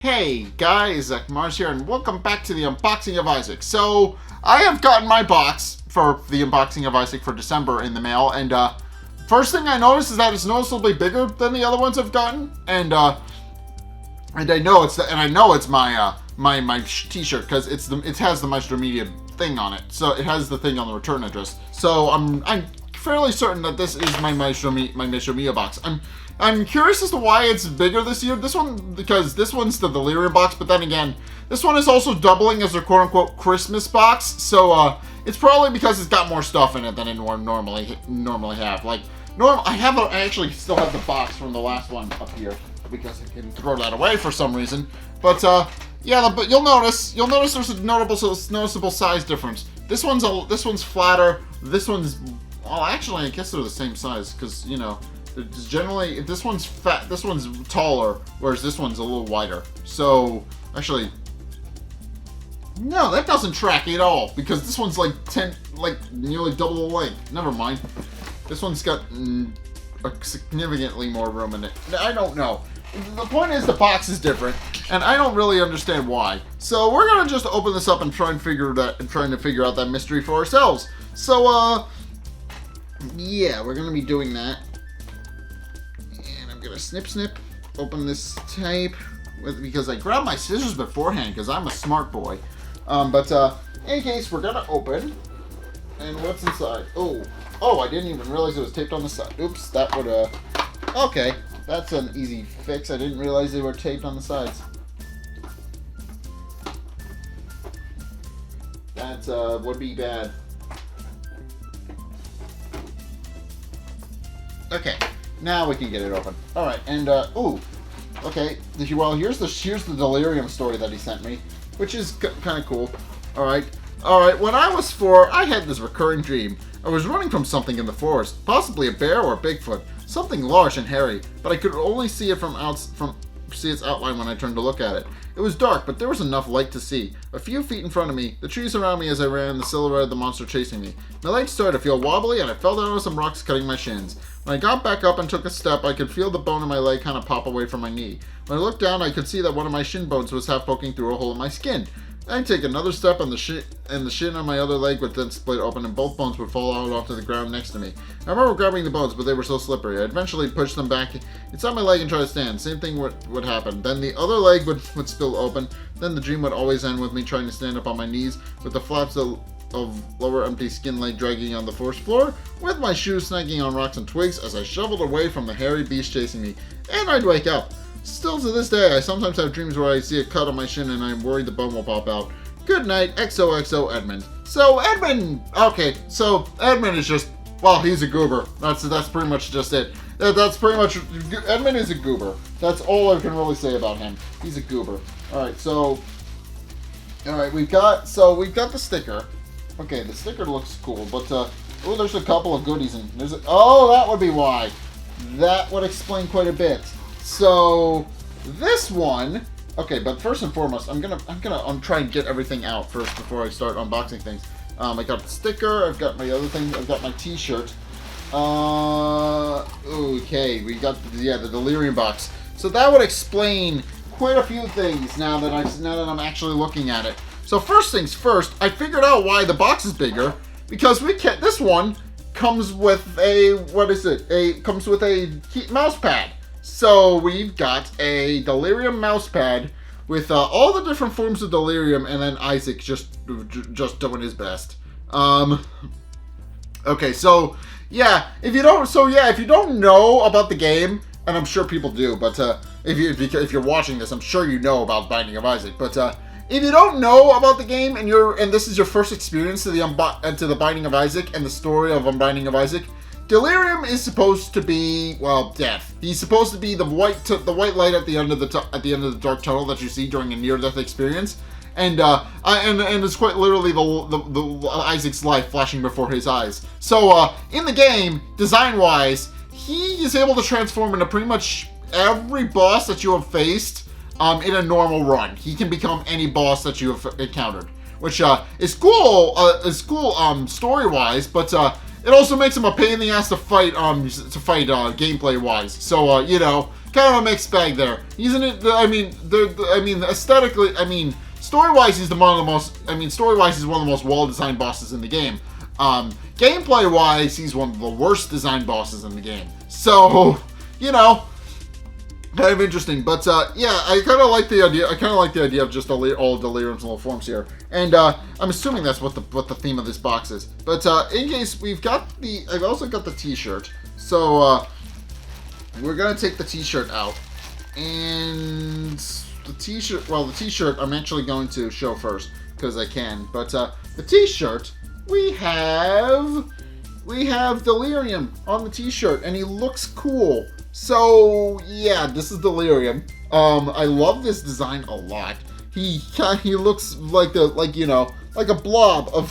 Hey guys, Zack here, and welcome back to the unboxing of Isaac. So, I have gotten my box for the unboxing of Isaac for December in the mail, and first thing I noticed is that it's noticeably bigger than the other ones I've gotten, and I know it's my my T-shirt because it has the Maestro Media thing on it, so it has the thing on the return address. So I'm fairly certain that this is my Maestro Media box. I'm curious as to why it's bigger this year. Because this one's the Delirium box, but then again, this one is also doubling as a quote-unquote Christmas box. So it's probably because it's got more stuff in it than it normally have. I actually still have the box from the last one up here because I can throw that away for some reason. But yeah, but you'll notice there's a noticeable size difference. This one's flatter. This one's, well, actually I guess they're the same size because it's generally, this one's fat, this one's taller, whereas this one's a little wider. So, actually, no, that doesn't track at all, because this one's nearly double the length. Never mind. This one's got significantly more room in it. I don't know. The point is the box is different, and I don't really understand why. So, we're gonna just open this up and trying to figure out that mystery for ourselves. So, yeah, we're gonna be doing that. I'm gonna snip, open this tape because I grabbed my scissors beforehand because I'm a smart boy. But in any case, we're gonna open. And what's inside? Oh, I didn't even realize it was taped on the side. Oops, that would okay, that's an easy fix. I didn't realize they were taped on the sides. That would be bad. Okay. Now we can get it open. All right, and okay. Well, here's the Delirium story that he sent me, which is kind of cool. All right. When I was 4, I had this recurring dream. I was running from something in the forest, possibly a bear or a Bigfoot, something large and hairy, but I could only see it see its outline when I turned to look at it. It was dark, but there was enough light to see. A few feet in front of me, the trees around me as I ran, the silhouette of the monster chasing me. My legs started to feel wobbly, and I fell down with some rocks cutting my shins. When I got back up and took a step, I could feel the bone in my leg kind of pop away from my knee. When I looked down, I could see that one of my shin bones was half poking through a hole in my skin. I'd take another step, and the shin on my other leg would then split open, and both bones would fall out onto the ground next to me. I remember grabbing the bones, but they were so slippery. I eventually pushed them back inside my leg and tried to stand. Same thing would happen. Then the other leg would spill open. Then the dream would always end with me trying to stand up on my knees, with the flaps of lower empty skin leg dragging on the forest floor, with my shoes snagging on rocks and twigs as I shoveled away from the hairy beast chasing me. And I'd wake up. Still to this day, I sometimes have dreams where I see a cut on my shin and I'm worried the bone will pop out. Good night, XOXO Edmund. So Edmund, okay, so Edmund is just, well, he's a goober. That's pretty much just it. That's pretty much, Edmund is a goober. That's all I can really say about him. He's a goober. Alright, we've got the sticker. Okay, the sticker looks cool, but there's a couple of goodies in. That would be why. That would explain quite a bit. So this one, okay, but first and foremost, I'm gonna try and get everything out first before I start unboxing things. I got the sticker. I've got my other thing. I've got my T-shirt. Okay, we got the Delirium box. So that would explain quite a few things now that I'm actually looking at it. So first things first, I figured out why the box is bigger because this one comes with comes with a mouse pad. So we've got a Delirium mouse pad with all the different forms of Delirium, and then Isaac just doing his best. Okay, so yeah, if you don't know about the game, and I'm sure people do, but if you're watching this, I'm sure you know about Binding of Isaac. But if you don't know about the game and this is your first experience to the Binding of Isaac and the story of Unbinding of Isaac, Delirium is supposed to be, well, death. He's supposed to be the white light at the end of the dark tunnel that you see during a near-death experience, and it's quite literally the Isaac's life flashing before his eyes. So in the game, design-wise, he is able to transform into pretty much every boss that you have faced in a normal run. He can become any boss that you have encountered, which is cool. Story-wise, but it also makes him a pain in the ass to fight gameplay wise. So kind of a mixed bag there. Isn't it? I mean, aesthetically, story-wise, he's one of the most well-designed bosses in the game. Gameplay-wise, he's one of the worst designed bosses in the game. So, you know, kind of interesting. But yeah, I kind of like the idea. Of just all Delirium's little forms here. And I'm assuming that's what the theme of this box is. But in case I've also got the T-shirt. So we're gonna take the T-shirt out, and the T-shirt I'm actually going to show first because I can. But the T-shirt, we have Delirium on the T-shirt, and he looks cool. So yeah, this is Delirium. I love this design a lot. He looks like a blob of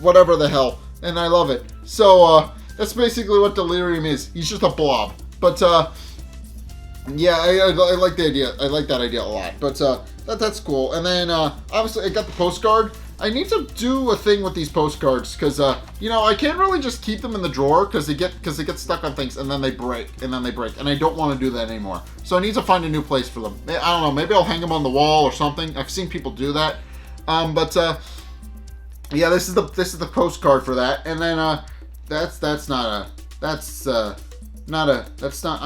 whatever the hell, and I love it. So that's basically what Delirium is. He's just a blob. But yeah, I like the idea. I like that idea a lot. But that's cool. And then obviously I got the postcard. I need to do a thing with these postcards because I can't really just keep them in the drawer because they get stuck on things and then they break and I don't want to do that anymore. So I need to find a new place for them. I don't know. Maybe I'll hang them on the wall or something. I've seen people do that. But yeah, this is the postcard for that. And then I'm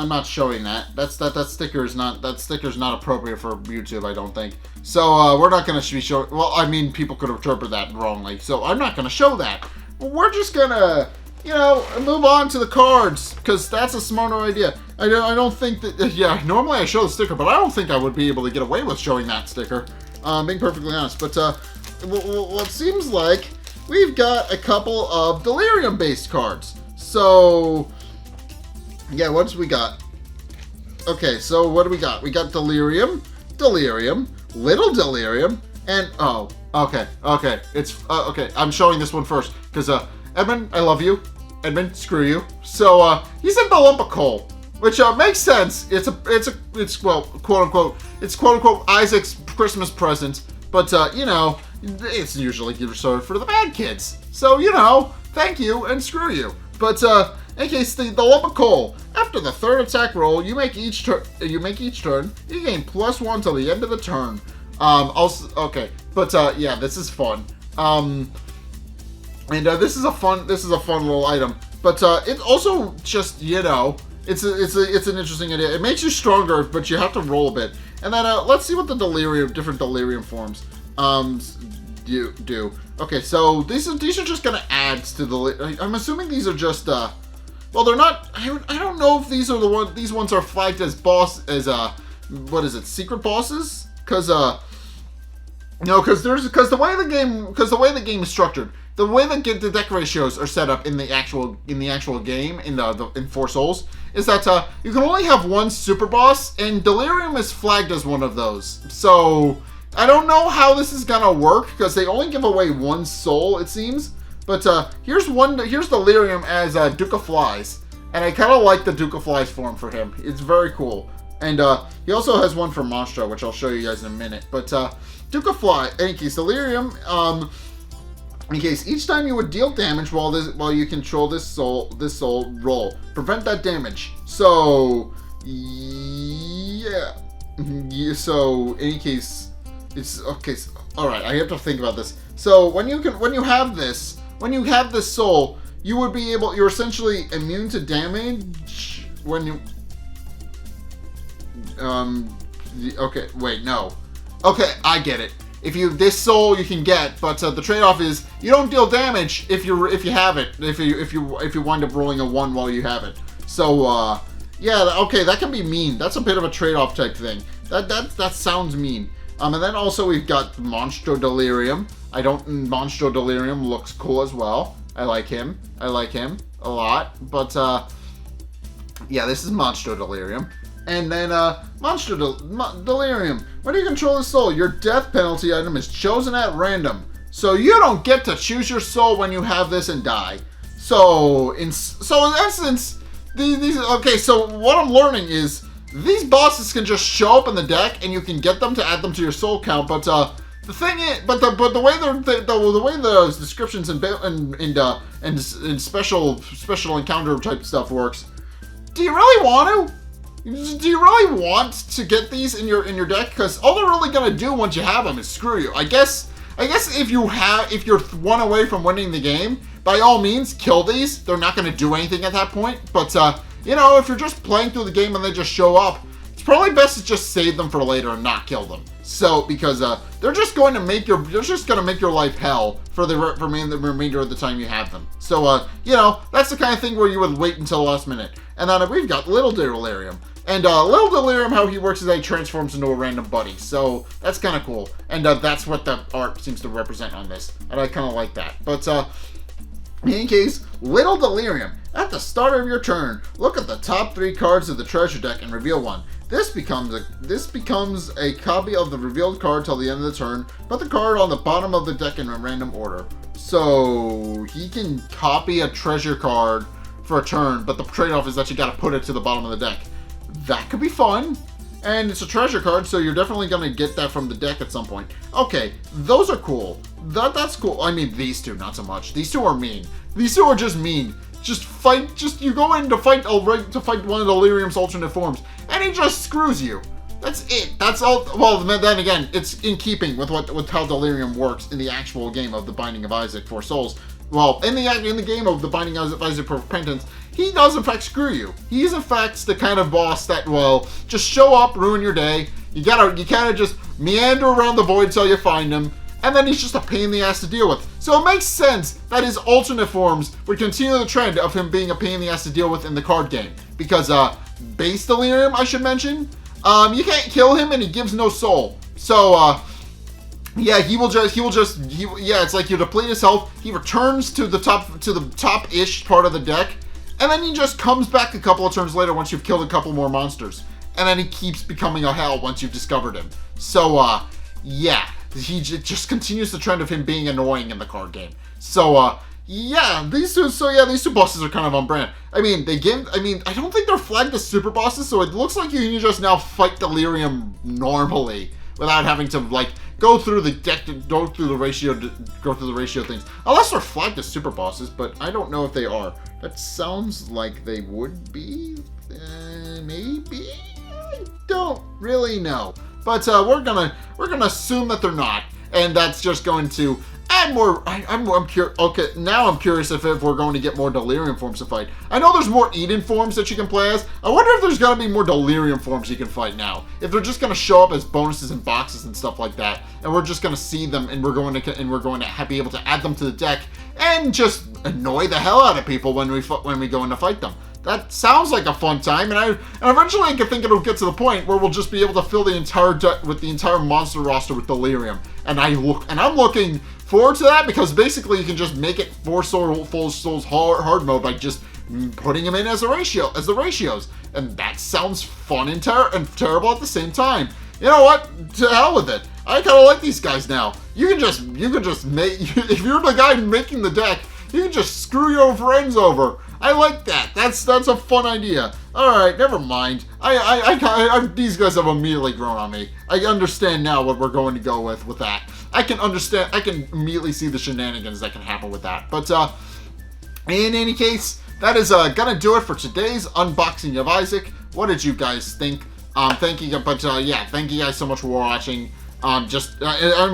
not showing that. That sticker's not appropriate for YouTube, I don't think. So we're not gonna be showing. Well, I mean, people could interpret that wrongly. So I'm not gonna show that. We're just gonna, move on to the cards because that's a smarter idea. I don't think that. Yeah, normally I show the sticker, but I don't think I would be able to get away with showing that sticker. Being perfectly honest, but what seems like we've got a couple of Delirium-based cards. So. Yeah, what do we got? Okay, so what do we got? We got Delirium, Little Delirium, and okay. It's okay. I'm showing this one first because Edmund, I love you. Edmund, screw you. So he's in the lump of coal, which makes sense. It's quote unquote Isaac's Christmas present, but it's usually reserved for the bad kids. So thank you and screw you. But in case the lump of coal. After the third attack roll, you make each turn. You gain +1 till the end of the turn. Also, okay, but yeah, this is fun. And this is a fun little item. But it also just it's an interesting idea. It makes you stronger, but you have to roll a bit. And then let's see what the different Delirium forms do. Okay, so these are just gonna add to the. I'm assuming these are just. Well, they're not. I don't know if these are the ones. These ones are flagged as what is it? Secret bosses? Because the way the game is structured, the way the deck ratios are set up in the actual game in Four Souls is that you can only have one super boss, and Delirium is flagged as one of those. So I don't know how this is gonna work because they only give away one soul, it seems. But here's Delirium as Duke of Flies, and I kind of like the Duke of Flies form for him. It's very cool, and he also has one for Monstro, which I'll show you guys in a minute. But Duke of Flies, in case Delirium, in case each time you would deal damage while you control this soul roll, prevent that damage. So yeah. So in case it's okay. So, all right, I have to think about this. So when you have this soul, you're essentially immune to damage when you. Okay, wait, no. Okay, I get it. This soul you can get, but the trade-off is you don't deal damage if you have it. If you wind up rolling a 1 while you have it. So yeah, okay, that can be mean. That's a bit of a trade-off type thing. That sounds mean. And then also we've got Monstro Delirium. Monstro Delirium looks cool as well. I like him a lot. But yeah, this is Monstro Delirium. And then Delirium. When you control the soul, your death penalty item is chosen at random. So you don't get to choose your soul when you have this and die. So in essence, these okay. So what I'm learning is these bosses can just show up in the deck, and you can get them to add them to your soul count. But the thing is, the way the descriptions and special encounter type stuff works, do you really want to? do you really want to get these in your deck? Because all they're really gonna do once you have them is screw you. I guess if you're one away from winning the game, by all means kill these. They're not gonna do anything at that point. But you know, if you're just playing through the game and they just show up, it's probably best to just save them for later and not kill them. So because they're just going to make your life hell for the remainder of the time you have them. So you know, that's the kind of thing where you would wait until the last minute. And then we've got Little Delirium. And Little Delirium, how he works is that he transforms into a random buddy. So that's kind of cool. And that's what the art seems to represent on this. And I kind of like that. But in any case, Little Delirium. At the start of your turn, look at the top 3 cards of the treasure deck and reveal one. This becomes a copy of the revealed card till the end of the turn, but the card on the bottom of the deck in a random order. So he can copy a treasure card for a turn, but the trade-off is that you gotta put it to the bottom of the deck. That could be fun. And it's a treasure card, so you're definitely gonna get that from the deck at some point. Okay, those are cool. That's cool. I mean, these two, not so much. These two are mean. These two are just mean. You go in to fight one of Delirium's alternate forms, and he just screws you. That's it. That's all. Well, then again, it's in keeping with how Delirium works in the actual game of The Binding of Isaac 4 Souls. Well, in the game of The Binding of Isaac for Repentance, he does in fact screw you. He is in fact the kind of boss that will just show up, ruin your day. You kind of just meander around the void till you find him, and then he's just a pain in the ass to deal with. So it makes sense that his alternate forms would continue the trend of him being a pain in the ass to deal with in the card game. Because base Delirium, I should mention, you can't kill him and he gives no soul. So yeah, it's like you deplete his health, he returns to the top-ish part of the deck, and then he just comes back a couple of turns later once you've killed a couple more monsters. And then he keeps becoming a hell once you've discovered him. So yeah, he just continues the trend of him being annoying in the card game. So yeah, these two bosses are kind of on brand. I mean, I don't think they're flagged as super bosses, so it looks like you can just now fight Delirium normally without having to like go through the deck, go through the ratio things. Unless they're flagged as super bosses, but I don't know if they are. That sounds like they would be. Maybe. I don't really know. But we're gonna assume that they're not, and that's just going to add more. I'm curious. Okay, now I'm curious if we're going to get more Delirium forms to fight. I know there's more Eden forms that you can play as. I wonder if there's gonna be more Delirium forms you can fight now. If they're just gonna show up as bonuses and boxes and stuff like that, and we're just gonna see them, and we're going to be able to add them to the deck and just annoy the hell out of people when we go in to fight them. That sounds like a fun time, and eventually I think it'll get to the point where we'll just be able to fill the entire deck with the entire monster roster with Delirium. And I'm looking forward to that, because basically you can just make it full souls hard mode by just putting them in as the ratios, and that sounds fun and terrible at the same time. You know what? To hell with it. I kind of like these guys now. You can just make if you're the guy making the deck, you can just screw your friends over. I like that. That's a fun idea. All right, never mind. These guys have immediately grown on me. I understand now what we're going to go with that. I can immediately see the shenanigans that can happen with that. But in any case, that is gonna do it for today's unboxing of Isaac. What did you guys think? Thank you, thank you guys so much for watching. I'm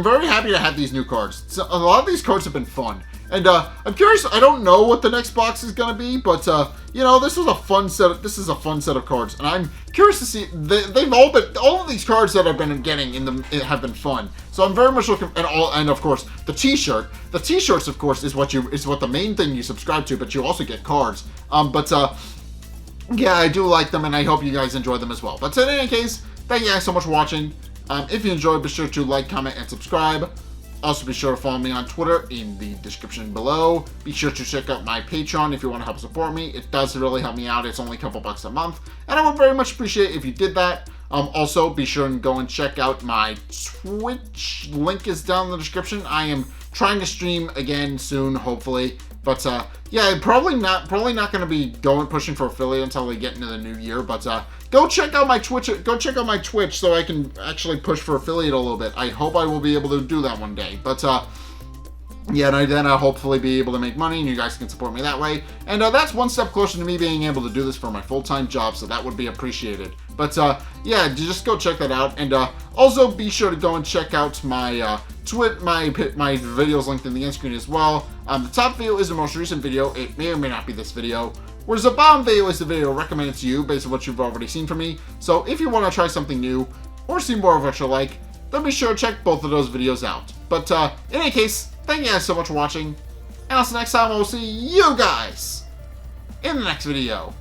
very happy to have these new cards. So, a lot of these cards have been fun. And I'm curious. I don't know what the next box is gonna be, but you know, this is a fun set of cards, and I'm curious to see. All of these cards that I've been getting have been fun. So I'm very much looking and of course the T-shirt. The T-shirts, of course, is what the main thing you subscribe to, but you also get cards. Yeah, I do like them, and I hope you guys enjoy them as well. But in any case, thank you guys so much for watching. If you enjoyed, be sure to like, comment, and subscribe. Also, be sure to follow me on Twitter in the description below. Be sure to check out my Patreon if you want to help support me. It does really help me out. It's only a couple bucks a month, and I would very much appreciate if you did that. Also, be sure and go and check out my Twitch. Link is down in the description. I am trying to stream again soon, hopefully. But yeah, probably not going to be pushing for affiliate until we get into the new year. But go check out my Twitch. Go check out my Twitch so I can actually push for affiliate a little bit. I hope I will be able to do that one day. But Yeah, and then I'll hopefully be able to make money, and you guys can support me that way. And that's one step closer to me being able to do this for my full-time job, so that would be appreciated. But yeah, just go check that out, and also be sure to go and check out my my videos linked in the end screen as well. The top video is the most recent video. It may or may not be this video. Whereas the bottom video is the video recommended to you based on what you've already seen from me. So if you want to try something new or see more of what you like, then be sure to check both of those videos out. But in any case, thank you guys so much for watching, and until next time, I will see you guys in the next video.